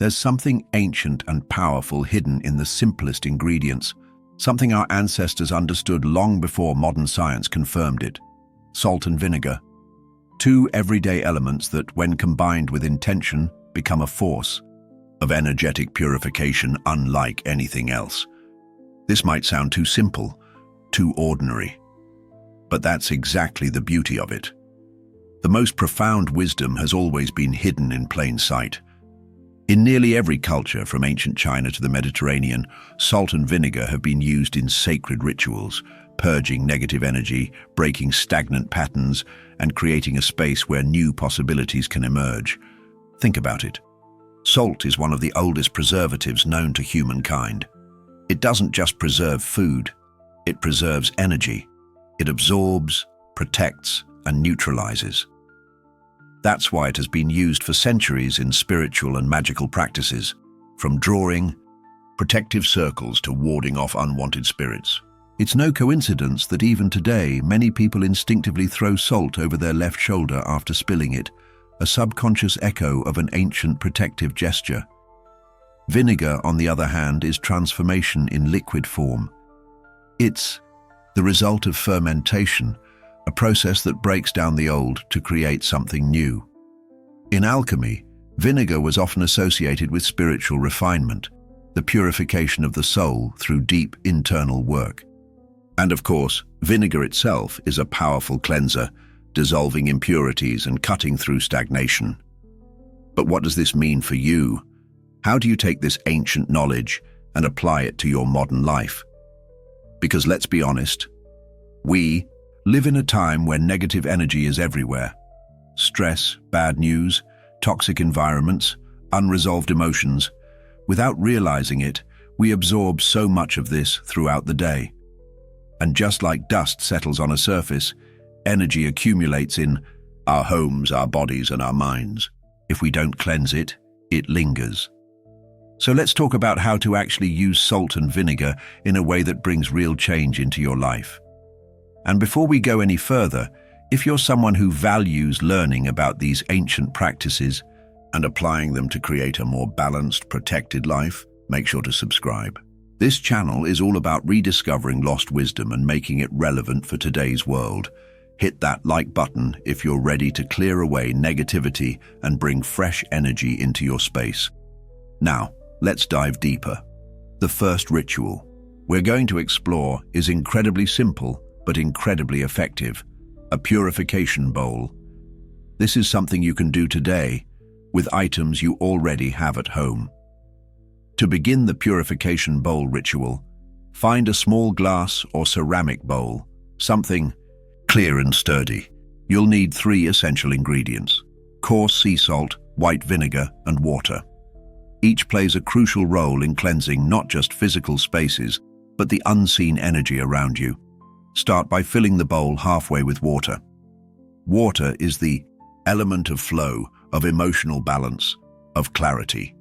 There's something ancient and powerful hidden in the simplest ingredients, something our ancestors understood long before modern science confirmed it. Salt and vinegar. Two everyday elements that, when combined with intention, become a force of energetic purification unlike anything else. This might sound too simple, too ordinary, but that's exactly the beauty of it. The most profound wisdom has always been hidden in plain sight. In nearly every culture, from ancient China to the Mediterranean, salt and vinegar have been used in sacred rituals, purging negative energy, breaking stagnant patterns, and creating a space where new possibilities can emerge. Think about it. Salt is one of the oldest preservatives known to humankind. It doesn't just preserve food, it preserves energy. It absorbs, protects, and neutralizes. That's why it has been used for centuries in spiritual and magical practices, from drawing protective circles to warding off unwanted spirits. It's no coincidence that even today, many people instinctively throw salt over their left shoulder after spilling it, a subconscious echo of an ancient protective gesture. Vinegar, on the other hand, is transformation in liquid form. It's the result of fermentation, a process that breaks down the old to create something new. In alchemy, vinegar was often associated with spiritual refinement, the purification of the soul through deep internal work. And of course, vinegar itself is a powerful cleanser, dissolving impurities and cutting through stagnation. But what does this mean for you? How do you take this ancient knowledge and apply it to your modern life? Because let's be honest, we live in a time where negative energy is everywhere. Stress, bad news, toxic environments, unresolved emotions. Without realizing it, we absorb so much of this throughout the day. And just like dust settles on a surface, energy accumulates in our homes, our bodies, and our minds. If we don't cleanse it, it lingers. So let's talk about how to actually use salt and vinegar in a way that brings real change into your life. And before we go any further, if you're someone who values learning about these ancient practices and applying them to create a more balanced, protected life, make sure to subscribe. This channel is all about rediscovering lost wisdom and making it relevant for today's world. Hit that like button if you're ready to clear away negativity and bring fresh energy into your space. Now, let's dive deeper. The first ritual we're going to explore is incredibly simple, but incredibly effective: a purification bowl. This is something you can do today with items you already have at home. To begin the purification bowl ritual, find a small glass or ceramic bowl, something clear and sturdy. You'll need 3 essential ingredients: coarse sea salt, white vinegar, and water. Each plays a crucial role in cleansing not just physical spaces, but the unseen energy around you. Start by filling the bowl halfway with water. Water is the element of flow, of emotional balance, of clarity.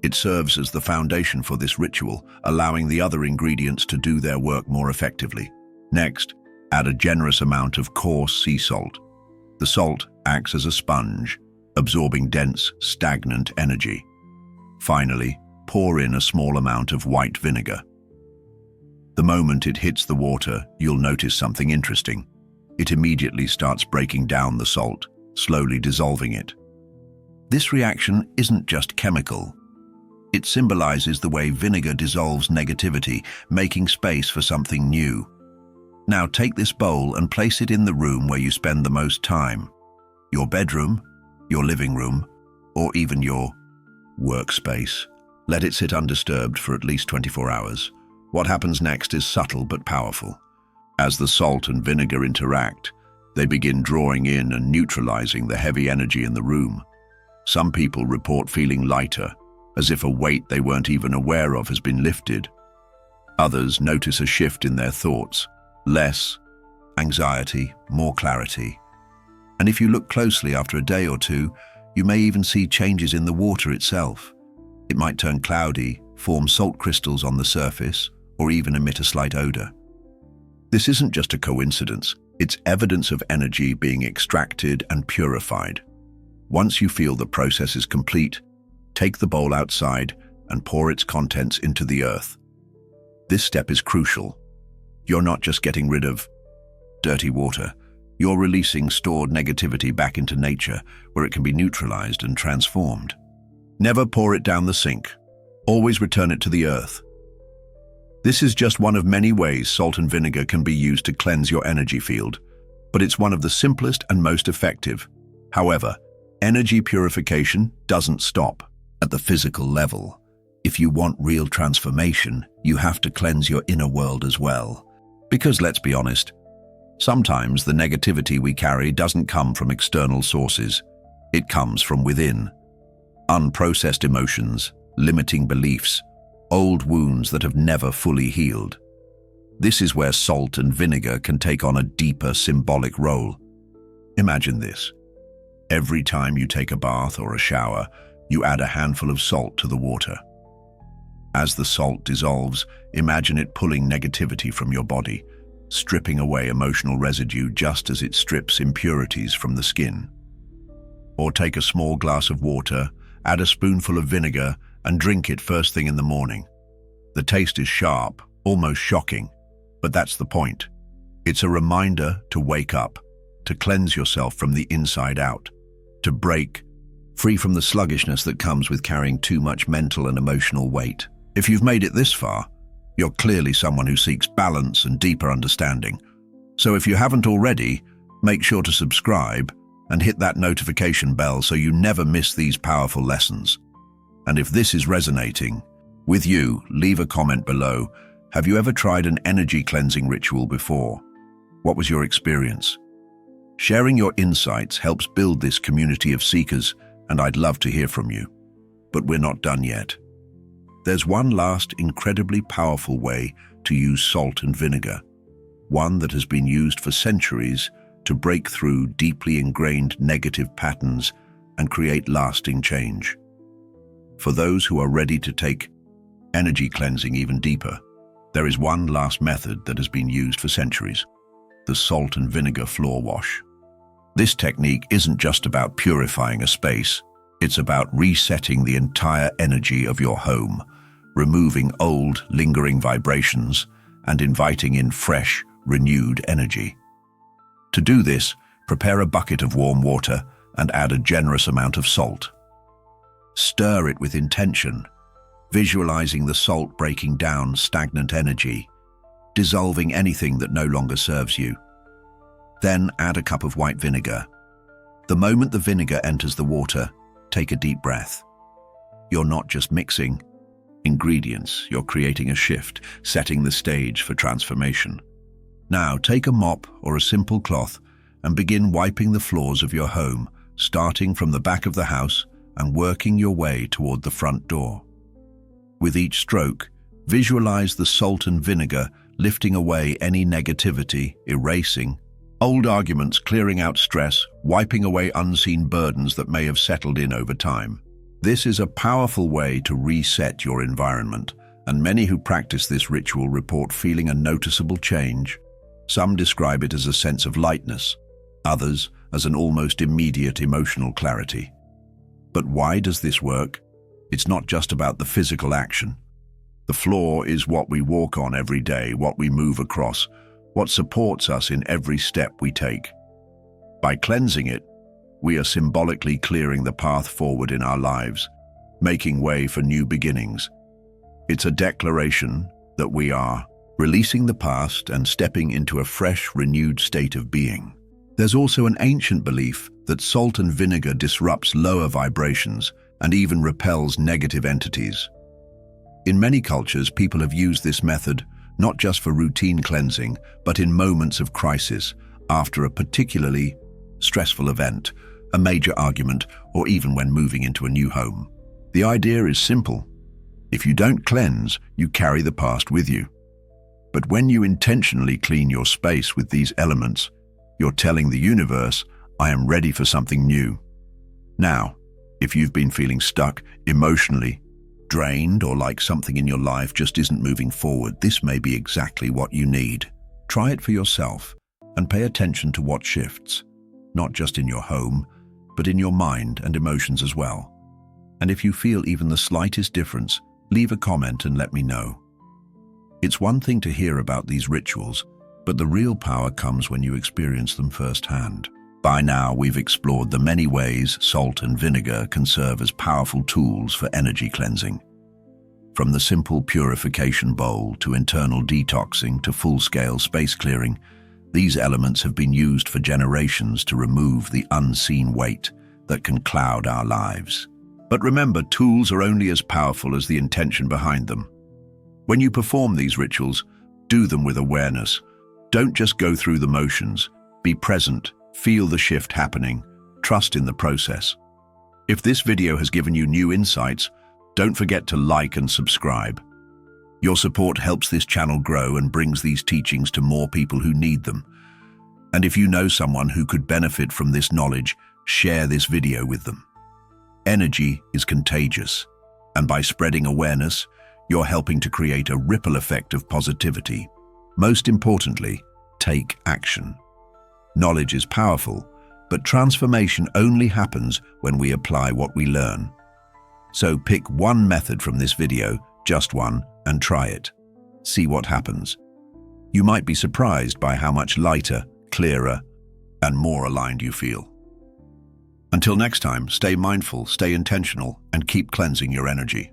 It serves as the foundation for this ritual, allowing the other ingredients to do their work more effectively. Next, add a generous amount of coarse sea salt. The salt acts as a sponge, absorbing dense, stagnant energy. Finally, pour in a small amount of white vinegar. The moment it hits the water, you'll notice something interesting. It immediately starts breaking down the salt, slowly dissolving it. This reaction isn't just chemical. It symbolizes the way vinegar dissolves negativity, making space for something new. Now take this bowl and place it in the room where you spend the most time. Your bedroom, your living room, or even your workspace. Let it sit undisturbed for at least 24 hours. What happens next is subtle but powerful. As the salt and vinegar interact, they begin drawing in and neutralizing the heavy energy in the room. Some people report feeling lighter, as if a weight they weren't even aware of has been lifted. Others notice a shift in their thoughts, less anxiety, more clarity. And if you look closely after a day or two, you may even see changes in the water itself. It might turn cloudy, form salt crystals on the surface, or even emit a slight odor. This isn't just a coincidence, it's evidence of energy being extracted and purified. Once you feel the process is complete, Take the bowl outside and pour its contents into the earth. This step is crucial. You're not just getting rid of dirty water, you're releasing stored negativity back into nature where it can be neutralized and transformed. Never pour it down the sink. Always return it to the earth. This is just one of many ways salt and vinegar can be used to cleanse your energy field, but it's one of the simplest and most effective. However, energy purification doesn't stop at the physical level. If you want real transformation, you have to cleanse your inner world as well. Because let's be honest, sometimes the negativity we carry doesn't come from external sources. It comes from within. Unprocessed emotions, limiting beliefs, old wounds that have never fully healed. This is where salt and vinegar can take on a deeper symbolic role. Imagine this. Every time you take a bath or a shower, you add a handful of salt to the water. As the salt dissolves, imagine it pulling negativity from your body, stripping away emotional residue just as it strips impurities from the skin. Or take a small glass of water, add a spoonful of vinegar, and drink it first thing in the morning. The taste is sharp, almost shocking, but that's the point. It's a reminder to wake up, to cleanse yourself from the inside out, to break free from the sluggishness that comes with carrying too much mental and emotional weight. If you've made it this far, you're clearly someone who seeks balance and deeper understanding. So if you haven't already, make sure to subscribe and hit that notification bell so you never miss these powerful lessons. And if this is resonating with you, leave a comment below. Have you ever tried an energy cleansing ritual before? What was your experience? Sharing your insights helps build this community of seekers, and I'd love to hear from you. But we're not done yet. There's one last incredibly powerful way to use salt and vinegar, one that has been used for centuries to break through deeply ingrained negative patterns and create lasting change. For those who are ready to take energy cleansing even deeper, there is one last method that has been used for centuries: the salt and vinegar floor wash. This technique isn't just about purifying a space, it's about resetting the entire energy of your home, removing old, lingering vibrations, and inviting in fresh, renewed energy. To do this, prepare a bucket of warm water and add a generous amount of salt. Stir it with intention, visualizing the salt breaking down stagnant energy, dissolving anything that no longer serves you. Then add a cup of white vinegar. The moment the vinegar enters the water, take a deep breath. You're not just mixing ingredients, you're creating a shift, setting the stage for transformation. Now take a mop or a simple cloth and begin wiping the floors of your home, starting from the back of the house and working your way toward the front door. With each stroke, visualize the salt and vinegar lifting away any negativity, erasing old arguments, clearing out stress, wiping away unseen burdens that may have settled in over time. This is a powerful way to reset your environment, and many who practice this ritual report feeling a noticeable change. Some describe it as a sense of lightness, others as an almost immediate emotional clarity. But why does this work? It's not just about the physical action. The floor is what we walk on every day, what we move across, what supports us in every step we take. By cleansing it, we are symbolically clearing the path forward in our lives, making way for new beginnings. It's a declaration that we are releasing the past and stepping into a fresh, renewed state of being. There's also an ancient belief that salt and vinegar disrupts lower vibrations and even repels negative entities. In many cultures, people have used this method not just for routine cleansing, but in moments of crisis, after a particularly stressful event, a major argument, or even when moving into a new home. The idea is simple. If you don't cleanse, you carry the past with you. But when you intentionally clean your space with these elements, you're telling the universe, I am ready for something new. Now, if you've been feeling stuck emotionally, drained, or like something in your life just isn't moving forward, this may be exactly what you need. Try it for yourself and pay attention to what shifts, not just in your home, but in your mind and emotions as well. And if you feel even the slightest difference, leave a comment and let me know. It's one thing to hear about these rituals, but the real power comes when you experience them firsthand. By now, we've explored the many ways salt and vinegar can serve as powerful tools for energy cleansing. From the simple purification bowl to internal detoxing to full-scale space clearing, these elements have been used for generations to remove the unseen weight that can cloud our lives. But remember, tools are only as powerful as the intention behind them. When you perform these rituals, do them with awareness. Don't just go through the motions. Be present, feel the shift happening, trust in the process. If this video has given you new insights, don't forget to like and subscribe. Your support helps this channel grow and brings these teachings to more people who need them. And if you know someone who could benefit from this knowledge, share this video with them. Energy is contagious, and by spreading awareness, you're helping to create a ripple effect of positivity. Most importantly, take action. Knowledge is powerful, but transformation only happens when we apply what we learn. So pick one method from this video, just one, and try it. See what happens. You might be surprised by how much lighter, clearer, and more aligned you feel. Until next time, stay mindful, stay intentional, and keep cleansing your energy.